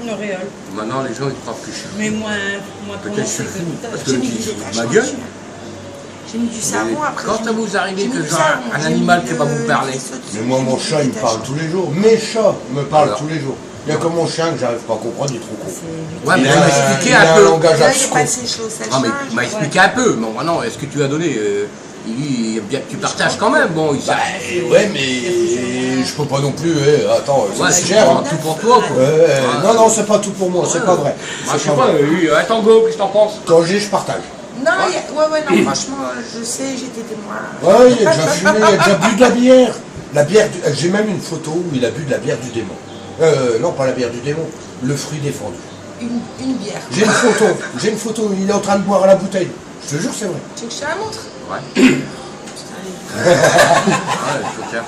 Une auréole. Maintenant, les gens, ils croient que je suis fou. Mais moi pour Peut-être moi, je suis fou, parce que j'ai mis tu du fous lait de ma fraîche. gueule. J'ai mis du savon après. Quand ça vous arrive que je vois un animal qui va vous parler? Mais moi, mon chat, il me parle tous les jours. Mes chats me parlent Alors. tous les jours. Il y a que mon chien que j'arrive pas à comprendre, il est trop con. Ouais, mais Il tu a m'as expliqué il a un un peu. langage Là, il est abscon. passé chez au Non, mais tu m'as expliqué un peu. Bon, maintenant, est-ce que tu as donné il aime bien que tu partages quand même. Bon, il Bah, ouais, mais je peux pas non plus. Attends, ouais, c'est tu cher. prends Hein. tout pour toi, quoi. Non, non, c'est pas tout pour moi, c'est pas vrai. Moi, je C'est sais pas pas, vrai. Tango, qu'est-ce que t'en penses? Quand j'ai, je partage. Non, non, franchement, je sais, j'étais témoin. Ouais, il a déjà fumé, il a déjà bu de la bière. J'ai même une photo où il a bu de la bière du démon. Non, pas la bière du démon, le fruit défendu. Une bière. J'ai une photo où il est en train de boire à la bouteille. Je te jure, c'est vrai. Tu veux que je te la montre? Ouais. Ouais, il faut faire.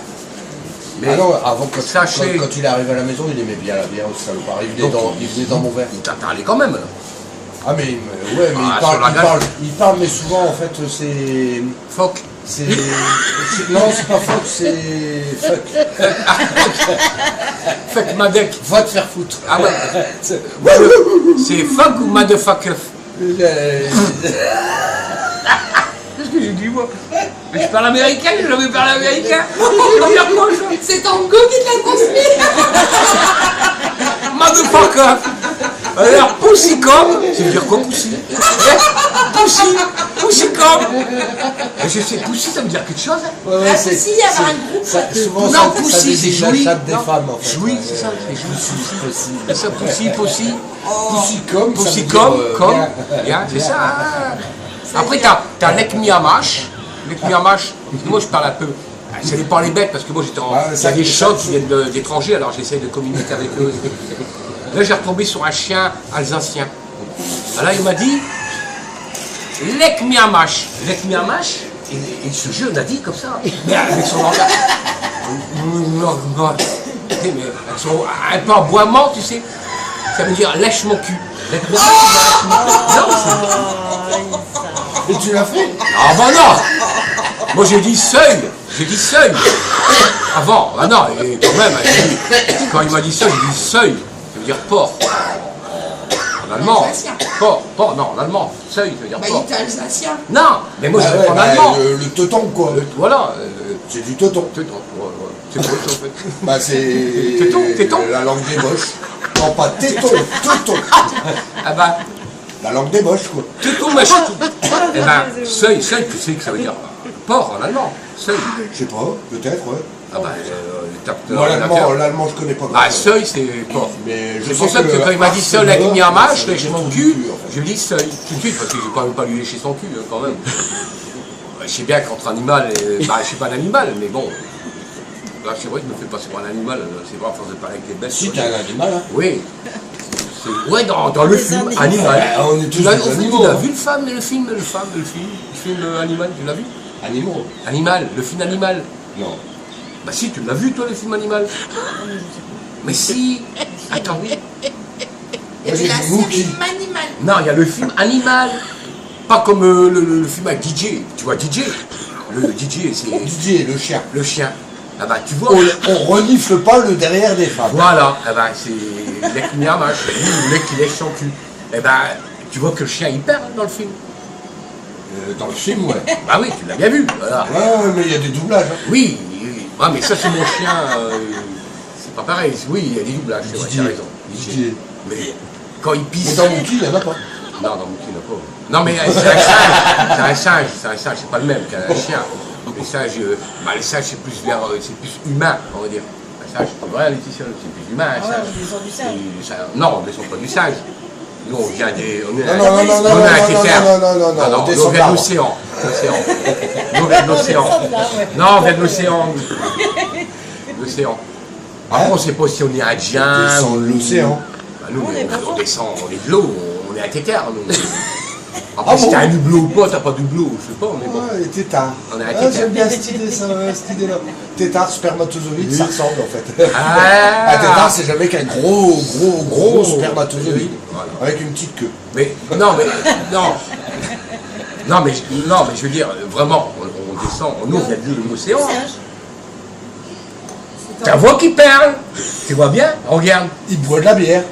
Mais Ah non, avant, sachez- quand il est arrivé à la maison, il aimait bien la bière, ce salopard. Il venait dans mon verre. il t'a parlé quand même. Ah, mais ouais, mais Ah, il sur la gage. parle, mais souvent, en fait, c'est... Phoque. Non, c'est pas fuck, c'est fuck. Fuck Madec. Va te faire foutre. Ah ouais. C'est fuck ou motherfucker? Qu'est-ce que j'ai dit moi? Je parle américain, j'ai jamais parlé américain. C'est Tango qui te l'a transmis. Motherfucker. Alors, poussicom, ça veut dire quoi, poussi? Poussicom. Je sais, poussi, ça veut dire quelque chose? Ouais, Ah, si, il y avait un groupe. Souvent, Non, ça poussi, désigne c'est la joui. chatte des Non. femmes, en fait. Oui, Ouais, c'est ça, c'est Poussi. C'est ça, poussi. Poussicom, ça veut dire, Poussicom, bien. bien, c'est ça. Après, t'as l'ekmiamash. L'ekmiamash, moi je parle un peu. Ça dépend les bêtes, parce que moi j'étais en. Ah, Il y ça, a des ça, chats qui viennent d'étrangers, alors j'essaie de communiquer avec eux. Là, j'ai retombé sur un chien alsacien. Alors, il m'a dit l'ekmiamash. L'ekmiamash, et ce jeu, on a dit comme ça, mais avec son langage. Mais avec son, un peu aboiement, tu sais. Ça veut dire lèche mon cul. L'ekmiamash, c'est lèche mon cul. Non, Et tu l'as fait? ah bah non. Moi j'ai dit seuil. J'ai dit seuil. Avant. Ah non, et quand même, quand il m'a dit ça, j'ai dit seuil. Ça veut dire port. En allemand. Port, non, en allemand. Seuil, ça veut dire Bah, il port. était alsacien. Non, mais moi je Ah ouais, réponds en bah, allemand. le teuton, quoi. Voilà. C'est du teuton. C'est quoi ça en fait? Bah, c'est... Téton. La langue des boches. Non, pas téton, teuton. Ah bah, La langue des boches, quoi. tout machin. Eh ben, seuil, tu sais que ça veut dire port en allemand. Seuil. Je sais pas, peut-être, ouais. Ah bah, Moi, l'allemand, je connais pas. Bah, seuil, c'est port. Mais je C'est pour sais ça que quand il m'a dit seul avec une marche, lèche mon cul, en fait. je lui dis seul. Tout de suite, parce que je vais quand même pas lui lécher son cul, hein, quand même. Je sais bien qu'entre animal et. Bah, je suis pas un animal, mais bon. Là, c'est vrai que je me fais passer pour un animal, c'est vrai, à force de parler avec des bêtes. Si, t'es un animal, hein. Oui. Ouais, dans le film Animal. Bah, on est tous des animaux, Tu l'as hein. vu le film Animal, tu l'as vu? Animaux. Animal, le film Animal. Non. Bah si, tu l'as vu toi le film Animal. Mais si. Attends, oui. Moi, j'ai La vu Mookie. série Manimal. Non, il y a le film Animal. Pas comme le film avec DJ. Tu vois DJ? Le DJ, c'est Didier, le chien. le chien. Ah bah tu vois. On renifle pas le derrière des femmes. Voilà. Ah bah c'est l'ekmiamash. Le mec qui lèche son cul. Eh ben, tu vois que le chien il perd dans le film. Dans le film, ouais. Bah oui, tu l'as bien vu. Voilà. Ouais, mais il y a des doublages. Hein. Oui. Ah mais ça c'est mon chien. C'est pas pareil. Oui, il y a des doublages. C'est vrai, tu as raison. Didier. Mais quand il Mais pisse. dans Mookie, il y en a pas. Non, dans Mookie, il n'y en a pas. Non, mais c'est un singe, c'est pas le même qu'un chien. Les singes, les singes, c'est plus humain, on va dire. Un singe, c'est vrai, Laetitia, c'est plus humain, un singe. Ils sont du singe. Non, mais ils ne sont pas du singe. Nous, on vient des. On est Non, non, non, non, on est un non, critère. non, On on descend vient de d'arbre. l'océan. Nous, on vient de l'océan. Non, on vient de l'océan. L'océan. Après, on ne sait pas si on est indien. Descend de l'océan. Bah, nous, On est pas on descend, on est de l'eau, on est un tétard, nous. Ah Après, si bon t'as un hublot ou pas, t'as pas d'hublot, je sais pas, mais bon. Ouais, tétard. On est un Ah, tétard. j'aime bien cette idée-là. Tétard, spermatozoïde, ça ressemble en fait. Ah. Un tétard, c'est jamais qu'un gros spermatozoïde. Voilà. Avec une petite queue. Mais, non, mais je veux dire, vraiment, on descend, nous, on vient de l'océan. Singe. Ta voix qui parle, tu vois bien, regarde. Il boit de la bière.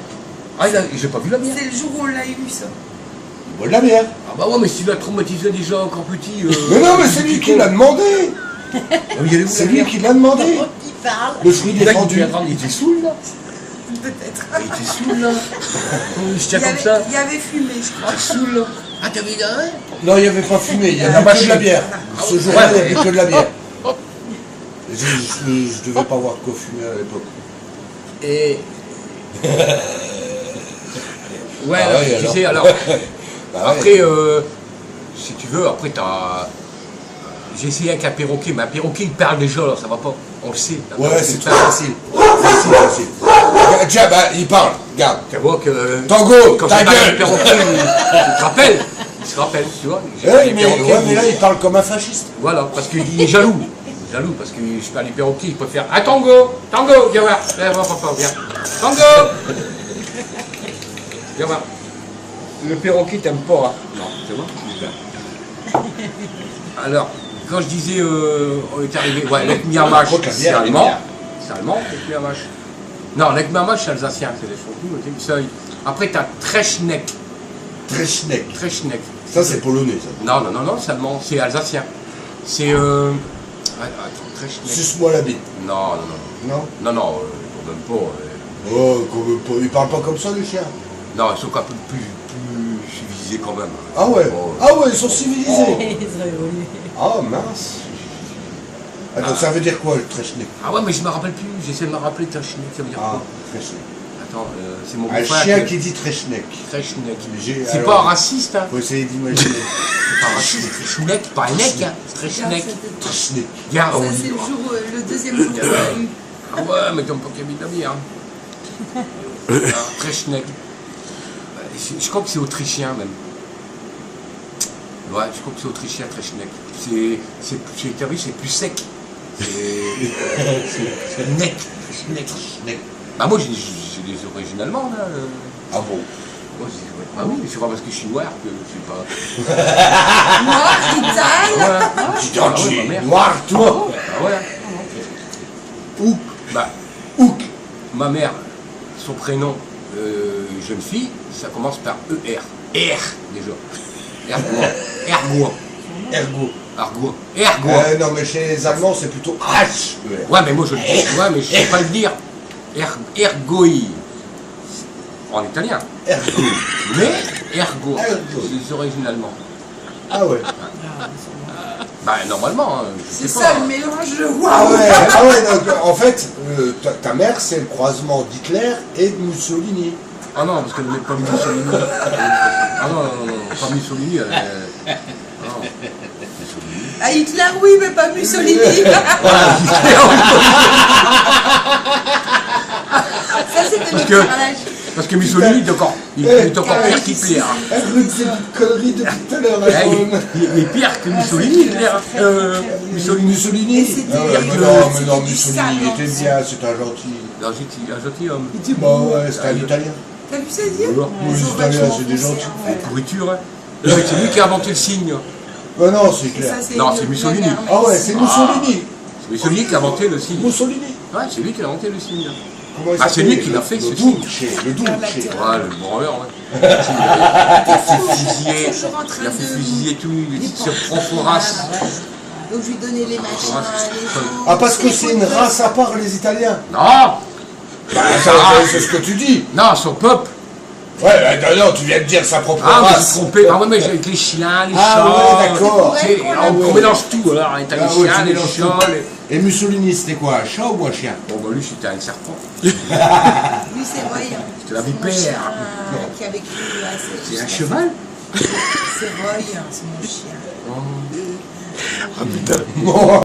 Ah, j'ai pas vu la bière. C'est le jour où on l'a eu, ça. Il boit de la bière. Ah bah ouais, mais s'il a traumatisé déjà encore petit... Mais non, mais c'est lui qui l'a demandé. C'est lui qui l'a demandé. Il parle. Le fruit défendu. Il était saoul, là. Peut-être. Il était saoul, là. Il se tient comme ça. Il y avait fumé, je crois. Ah, saoul, là. Ah, t'avais dit, ouais. Non, il n'y avait pas fumé, il y avait La que de machine. la bière. Ce jour-là, il n'y avait que de la bière. Hop. Je devais pas voir quoi fumer à l'époque. Et... Ouais, Ah ouais, tu sais, alors... Bah ouais. Après, si tu veux, après t'as... J'ai essayé avec un perroquet, mais un perroquet il parle déjà, alors ça va pas. On le sait. Un Ouais, perroquet, c'est il trop parle. facile. Facile. Tiens, bah, il parle, regarde. Tu vois que... Tango, quand ta j'ai parlé gueule. au perroquet, il te rappelle. Il se rappelle, tu vois. J'ai Ouais, parlé au mais, perroquet, ouais, mais là, il parle comme un fasciste. Voilà, parce qu'il est jaloux. Il est jaloux, parce que je parle des perroquets, il préfère... Ah, tango, viens voir. Viens voir, papa, viens. Tango. Viens voir. Le perroquet t'aime pas, hein. Non, c'est bon. Alors, quand je disais, on est arrivé, ouais, l'Ekmiamash, Contre la c'est bière, allemand. les bières. C'est allemand, l'Ekmiamash. Non, l'Ekmiamash, c'est alsacien, c'est des choses. Seuil. Après, t'as Trechneck. Trechneck. Ça, c'est polonais, ça. Non, c'est allemand, c'est alsacien. C'est, attends, Trechneck. Suce-moi la bite. Non, Non quand même pas. Oh, quand même pas. Il parle pas comme ça, les chiens. Non, ils sont un peu plus civilisés quand même. Ah ouais. Oh. Ah ouais, ils sont civilisés. Ils ont évolué. Ah mince. Attends, ça veut dire quoi, le Trechneck? Ah ouais, mais je me rappelle plus, j'essaie de me rappeler Trechneck, ça veut dire Ah, quoi? Trechneck. Attends, c'est mon Un frère chien qui... qui dit Trechneck. Trechneck. J'ai- C'est alors- pas raciste, hein? Faut essayer d'imaginer. C'est pas raciste, Trechneck, pas un neck, hein? Trechneck. Trechneck. Viens, Ça, c'est le jour, le deuxième jour qu'on l'a eu. Ah ouais, mais t'aimes pas qu'il y a mis de la bière. Alors, Trechneck. Je crois que c'est autrichien même. Ouais, je crois que c'est autrichien, Trechneck. T'as vu, c'est plus sec. C'est neck. Trechneck. Bah moi j'ai des origines allemandes. Hein. Ah bon? Moi, ah oui, mais c'est pas parce que je suis noir que je suis pas... Moi, Ital. Tu Ah ouais, ma mère. noir, toi. Ah ouais. Ouk. Bah, Ouk. Ma mère, son prénom, jeune fille, ça commence par ER. R déjà. Ergoin. Ergo. Ergoin. Non, mais chez les Allemands, c'est plutôt H. Ouais, mais moi je le dis. Ouais, mais je sais pas le dire. Ergoi. En italien. Ergo. Mais ergo. Ergo. C'est les origines allemandes. Ah ouais. Bah normalement, hein, je C'est sais ça pas. le mélange de Ah waouh. ouais, donc, en fait, ta mère, c'est le croisement d'Hitler et de Mussolini. Ah non, parce qu'elle n'est pas Mussolini. Ah non, pas Mussolini. Non. Mussolini. Ah, Hitler, oui, mais pas Mussolini. Voilà, Ça, c'était Parce le que- carrelage. parce que Mussolini il est encore pire qu'Hitler. hein. C'est une connerie depuis tout à l'heure. Il est pire que Mussolini, Hitler. Mussolini. Mussolini Et c'était- Ah ouais, mais c'était- non, c'était Mussolini, il du était sang. bien, c'était un gentil. Un gentil homme. Bah ouais, c'était un Italien. T'as vu ça dire? Alors, Oui, les Italiens, c'est des gentils. pourriture. Hein. C'est lui qui a inventé le signe. Bah non, c'est Et clair. ça, Non, le- c'est Mussolini. la mère, Ah ouais, mais- c'est Mussolini. C'est Mussolini qui a inventé le signe. Mussolini. Ouais, c'est lui qui a inventé le signe. Comment il Ah, c'est s'appelait lui qui l'a fait, le ce Duce, le Duce. Ouais, le branleur, ouais. Il a fait fusiller, Toujours en train il a fait de- fusiller tout, il se prend pour Ah, race. bah ouais. Donc je lui donnais les machins, les choses. Ah, parce que c'est une race à part, les Italiens. Non, Bah, c'est ce que tu dis. non, son peuple. Ouais, non, tu viens de dire sa propre Ah, mais je race. suis trompé. Ah ouais, mais avec les chiens, les Ah chats. ouais, d'accord. Tu sais, on mélange tout, alors. T'as les Ah ouais, chiens, tu les mélanges chats, tout. les... Et Mussolini, c'était quoi, un chat ou un chien? Bon, bah lui, c'était un serpent. Lui, c'est Roy. C'était la C'est mon vipère. chien qui a vécu assez. C'est un cheval. C'est Roy, c'est mon chien. Oh.